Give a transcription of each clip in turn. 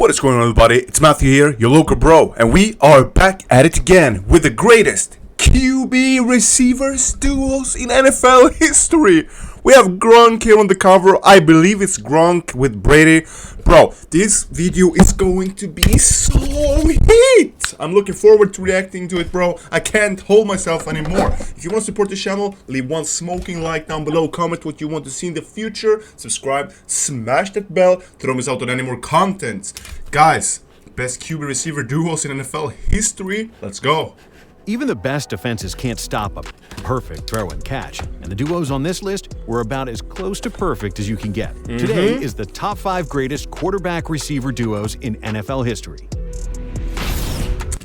What is going on, everybody? It's Matthew here, your local bro, and we are back at it again with the greatest QB receivers duos in NFL history. We have Gronk here on the cover. I believe it's Gronk with Brady. Bro, this video is going to be so heat. I'm looking forward to reacting to it, bro. I can't hold myself anymore. If you want to support the channel, leave one smoking like down below. Comment what you want to see in the future. Subscribe. Smash that bell to don't miss out on any more content. Guys, best QB receiver duos in NFL history. Let's go. Even the best defenses can't stop a perfect throw and catch, and the duos on this list were about as close to perfect as you can get. Today is the top 5 greatest quarterback-receiver duos in NFL history.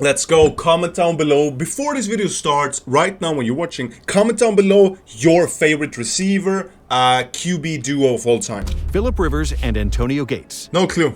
Let's go. Comment down below. Before this video starts, right now when you're watching, comment down below your favorite receiver, QB duo of all time. Philip Rivers and Antonio Gates. No clue.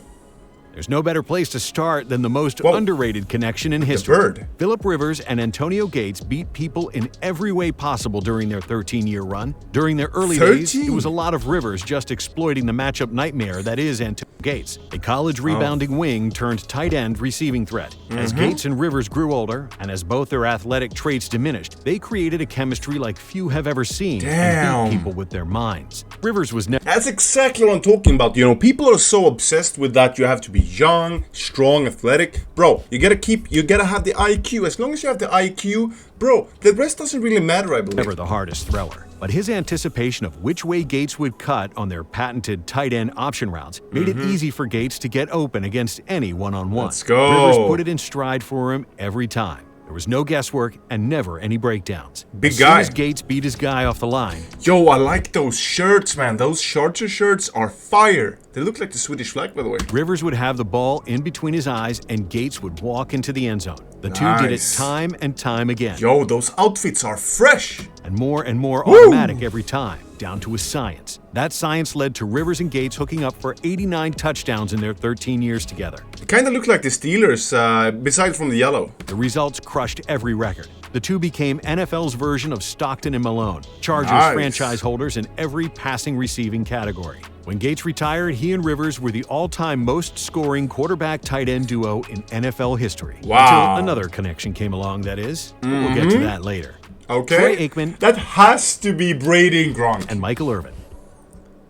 There's no better place to start than the most underrated connection in history. The bird. Philip Rivers and Antonio Gates beat people in every way possible during their 13-year run. During their early days, it was a lot of Rivers just exploiting the matchup nightmare that is Antonio Gates, a college rebounding wing turned tight end receiving threat. As Gates and Rivers grew older, and as both their athletic traits diminished, they created a chemistry like few have ever seen and beat people with their minds. Rivers was never... That's exactly what I'm talking about. You know, people are so obsessed with that you have to be young, strong, athletic. Bro, you gotta have the IQ. As long as you have the IQ, bro, the rest doesn't really matter, I believe. Never the hardest thrower. But his anticipation of which way Gates would cut on their patented tight end option routes made it easy for Gates to get open against any one-on-one. Let's go. Rivers put it in stride for him every time. There was no guesswork and never any breakdowns. Big as guy. Soon as Gates beat his guy off the line. Yo, I like those shirts, man. Those Charger shirts are fire. They look like the Swedish flag, by the way. Rivers would have the ball in between his eyes and Gates would walk into the end zone. The two did it time and time again. Yo, those outfits are fresh. And more automatic every time, down to a science. That science led to Rivers and Gates hooking up for 89 touchdowns in their 13 years together. It kind of looked like the Steelers, besides from the yellow. The results crushed every record. The two became NFL's version of Stockton and Malone, Chargers franchise holders in every passing receiving category. When Gates retired, he and Rivers were the all-time most scoring quarterback-tight end duo in NFL history. Wow. Until another connection came along, that is. We'll get to that later. Okay. Troy Aikman. That has to be Brady and Gronk. And Michael Irvin.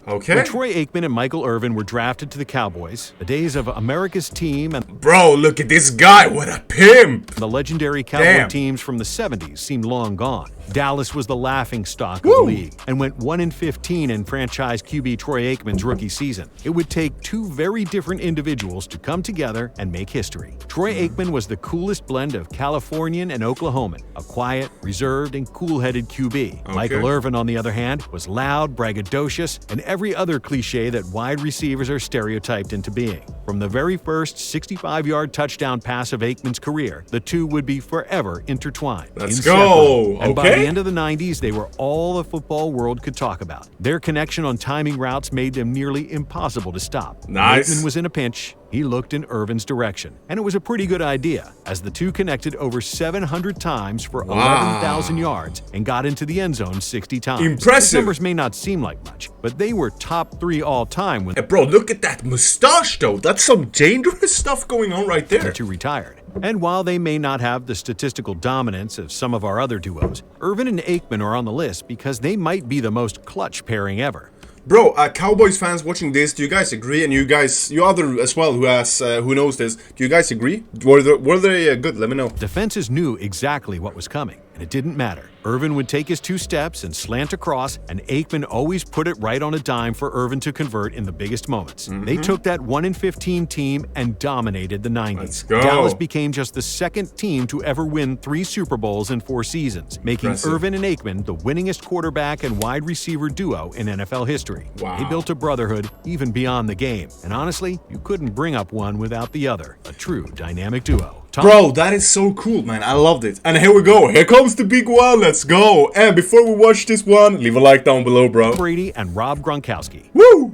Okay. When Troy Aikman and Michael Irvin were drafted to the Cowboys, the days of America's team and bro, look at this guy, what a pimp! The legendary Cowboy teams from the 70s seemed long gone. Dallas was the laughingstock of the league and went 1-15 in franchise QB Troy Aikman's rookie season. It would take two very different individuals to come together and make history. Troy Aikman was the coolest blend of Californian and Oklahoman, a quiet, reserved, and cool-headed QB. Michael Irvin, on the other hand, was loud, braggadocious, and every other cliche that wide receivers are stereotyped into being. From the very first 65-yard touchdown pass of Aikman's career, the two would be forever intertwined. Let's go! And by the end of the 90s, they were all the football world could talk about. Their connection on timing routes made them nearly impossible to stop. Nice. When Aikman was in a pinch, he looked in Irvin's direction. And it was a pretty good idea, as the two connected over 700 times for 11,000 yards and got into the end zone 60 times. Impressive. These numbers may not seem like much, but they were top 3 all time when bro, look at that mustache though. That's some dangerous stuff going on right there. the two retired. And while they may not have the statistical dominance of some of our other duos, Irvin and Aikman are on the list because they might be the most clutch pairing ever. Bro, Cowboys fans watching this, do you guys agree? And you other as well who knows this, do you guys agree? Were they good? Let me know. Defenses knew exactly what was coming, and it didn't matter. Irvin would take his 2 steps and slant across, and Aikman always put it right on a dime for Irvin to convert in the biggest moments. They took that 1-15 team and dominated the 90s. Let's go. Dallas became just the second team to ever win 3 Super Bowls in 4 seasons, making Irvin and Aikman the winningest quarterback and wide receiver duo in NFL history. Wow. They built a brotherhood even beyond the game, and honestly, you couldn't bring up one without the other. A true dynamic duo. Bro, that is so cool, man. I loved it. And here we go. Here comes the big one. Let's go. And before we watch this one, leave a like down below, bro. Brady and Rob Gronkowski. Woo!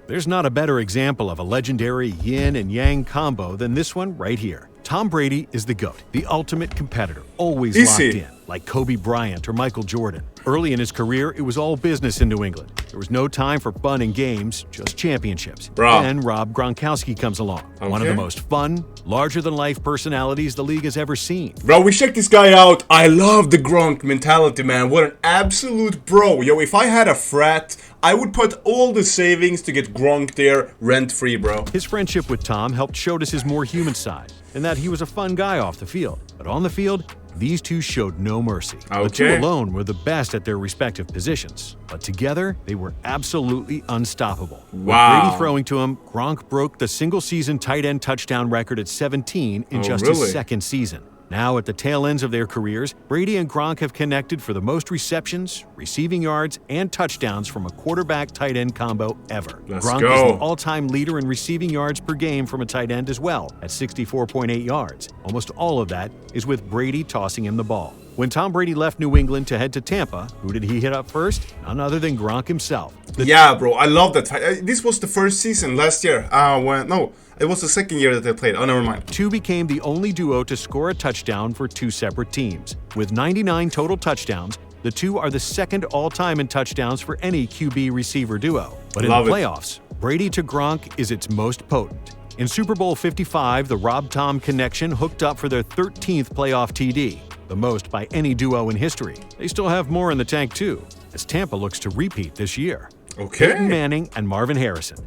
There's not a better example of a legendary yin and yang combo than this one right here. Tom Brady is the GOAT, the ultimate competitor, always locked in. like Kobe Bryant or Michael Jordan. Early in his career, it was all business in New England. There was no time for fun and games, just championships. Then Rob Gronkowski comes along, one of the most fun, larger-than-life personalities the league has ever seen. Bro, we checked this guy out. I love the Gronk mentality, man. What an absolute bro. Yo, if I had a frat, I would put all the savings to get Gronk there rent-free, bro. His friendship with Tom helped show us his more human side, and that he was a fun guy off the field. But on the field, these two showed no mercy. The two alone were the best at their respective positions, but together, they were absolutely unstoppable. Wow. With Brady throwing to him, Gronk broke the single-season tight end touchdown record at 17 in just his second season. Now, at the tail ends of their careers, Brady and Gronk have connected for the most receptions, receiving yards, and touchdowns from a quarterback-tight end combo ever. Gronk is the all-time leader in receiving yards per game from a tight end as well, at 64.8 yards. Almost all of that is with Brady tossing him the ball. When Tom Brady left New England to head to Tampa, who did he hit up first? None other than Gronk himself. Yeah, bro, I love that. This was the first season last year. It was the second year that they played. Oh, never mind. Two became the only duo to score a touchdown for two separate teams. With 99 total touchdowns, the two are the second all-time in touchdowns for any QB receiver duo. But in the playoffs, Brady to Gronk is its most potent. In Super Bowl 55, the Rob-Tom connection hooked up for their 13th playoff TD, the most by any duo in history. They still have more in the tank too, as Tampa looks to repeat this year. Peyton Manning and Marvin Harrison.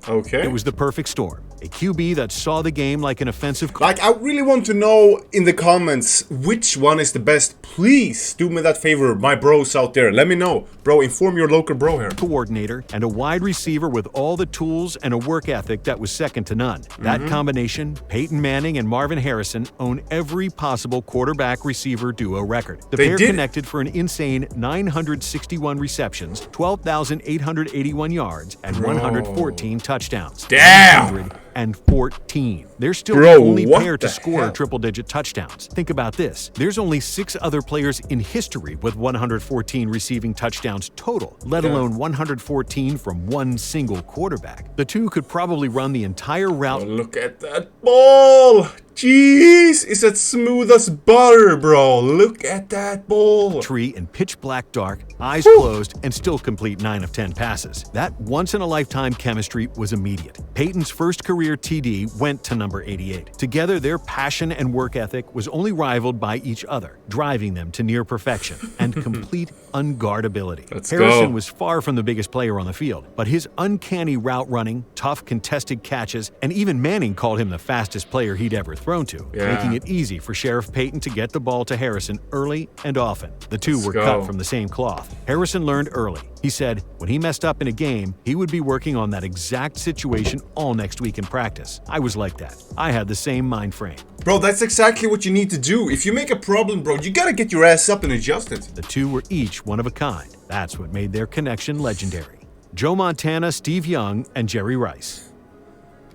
It was the perfect storm. A QB that saw the game like an offensive... Like, I really want to know in the comments which one is the best. Please do me that favor, my bros out there. Let me know. Bro, inform your local bro here. Coordinator and a wide receiver with all the tools and a work ethic that was second to none. That combination, Peyton Manning and Marvin Harrison, own every possible quarterback-receiver duo record. The pair connected for an insane 961 receptions, 12,881 yards, and 114 touchdowns. Damn! And 14. They're still the only pair to score triple-digit touchdowns. Think about this. There's only 6 other players in history with 114 receiving touchdowns total, let alone 114 from one single quarterback. The two could probably run the entire route. Oh, look at that ball! Jeez, it's as smooth as butter, bro. Look at that ball. Tree in pitch black dark, eyes closed, and still complete 9 of 10 passes. That once-in-a-lifetime chemistry was immediate. Peyton's first career TD went to number 88. Together, their passion and work ethic was only rivaled by each other, driving them to near perfection and complete unguardability. Harrison was far from the biggest player on the field, but his uncanny route running, tough contested catches, and even Manning called him the fastest player he'd ever thrown to, making it easy for Sheriff Peyton to get the ball to Harrison early and often. The two were cut from the same cloth. Harrison learned early. He said when he messed up in a game, he would be working on that exact situation all next week in practice. I was like that. I had the same mind frame. Bro, that's exactly what you need to do. If you make a problem, bro, you gotta get your ass up and adjust it. The two were each one of a kind. That's what made their connection legendary. Joe Montana, Steve Young, and Jerry Rice.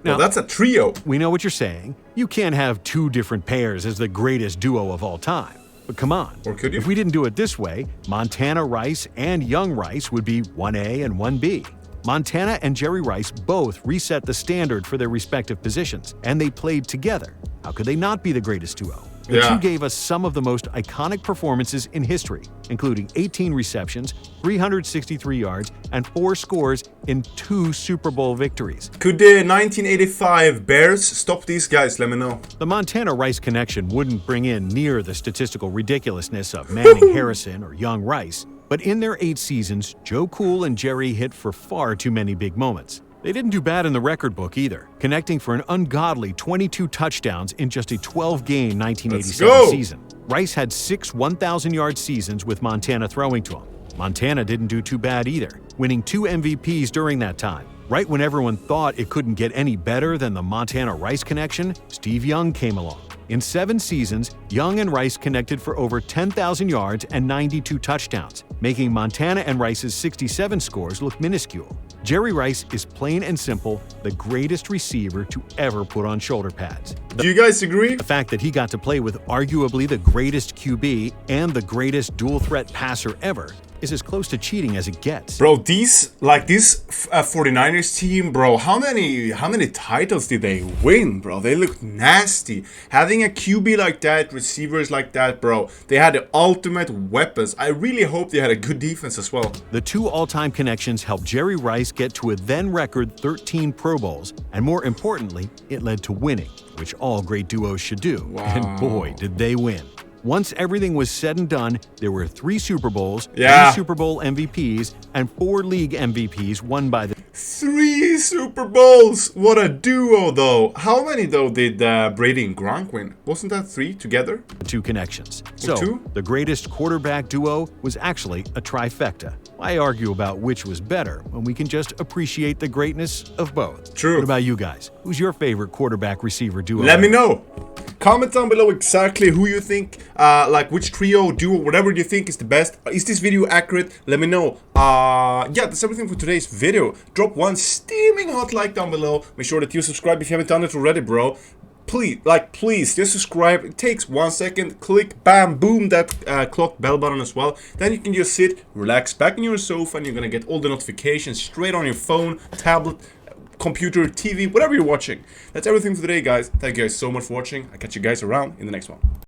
Now, that's a trio. We know what you're saying. You can't have two different pairs as the greatest duo of all time. But come on. Or could you? If we didn't do it this way, Montana Rice and Young Rice would be 1A and 1B. Montana and Jerry Rice both reset the standard for their respective positions, and they played together. How could they not be the greatest duo? The two gave us some of the most iconic performances in history, including 18 receptions, 363 yards, and 4 scores in 2 Super Bowl victories. Could the 1985 Bears stop these guys? Let me know. The Montana-Rice connection wouldn't bring in near the statistical ridiculousness of Manning Harrison or Young Rice, but in their 8 seasons, Joe Cool and Jerry hit for far too many big moments. They didn't do bad in the record book either, connecting for an ungodly 22 touchdowns in just a 12-game 1987 season. Rice had 6 1,000-yard seasons with Montana throwing to him. Montana didn't do too bad either, winning 2 MVPs during that time. Right when everyone thought it couldn't get any better than the Montana-Rice connection, Steve Young came along. In 7 seasons, Young and Rice connected for over 10,000 yards and 92 touchdowns, making Montana and Rice's 67 scores look minuscule. Jerry Rice is plain and simple the greatest receiver to ever put on shoulder pads. Do you guys agree? The fact that he got to play with arguably the greatest QB and the greatest dual-threat passer ever is as close to cheating as it gets. Bro, this 49ers team, bro, how many titles did they win, bro? They look nasty. Having a QB like that, receivers like that, bro, they had the ultimate weapons. I really hope they had a good defense as well. The two all-time connections helped Jerry Rice get to a then-record 13 Pro Bowls, and more importantly, it led to winning, which all great duos should do. Wow. And boy, did they win. Once everything was said and done, there were 3 Super Bowls, 3 Super Bowl MVPs, and 4 league MVPs won by the 3 Super Bowls! What a duo, though. How many, though, did Brady and Gronk win? Wasn't that 3 together? two connections. So, 2? the greatest quarterback duo was actually a trifecta. Why argue about which was better when we can just appreciate the greatness of both? True. What about you guys? Who's your favorite quarterback-receiver duo? Let me know. Comment down below exactly who you think, like which trio, duo, whatever you think is the best. Is this video accurate? Let me know. Yeah, that's everything for today's video. Drop one steaming hot like down below. Make sure that you subscribe if you haven't done it already, bro. Please, just subscribe. It takes 1 second. Click, bam, boom, that clock bell button as well. Then you can just sit, relax back in your sofa, and you're gonna get all the notifications straight on your phone, tablet, computer, TV, whatever you're watching. That's everything for today, guys. Thank you guys so much for watching. I'll catch you guys around in the next one.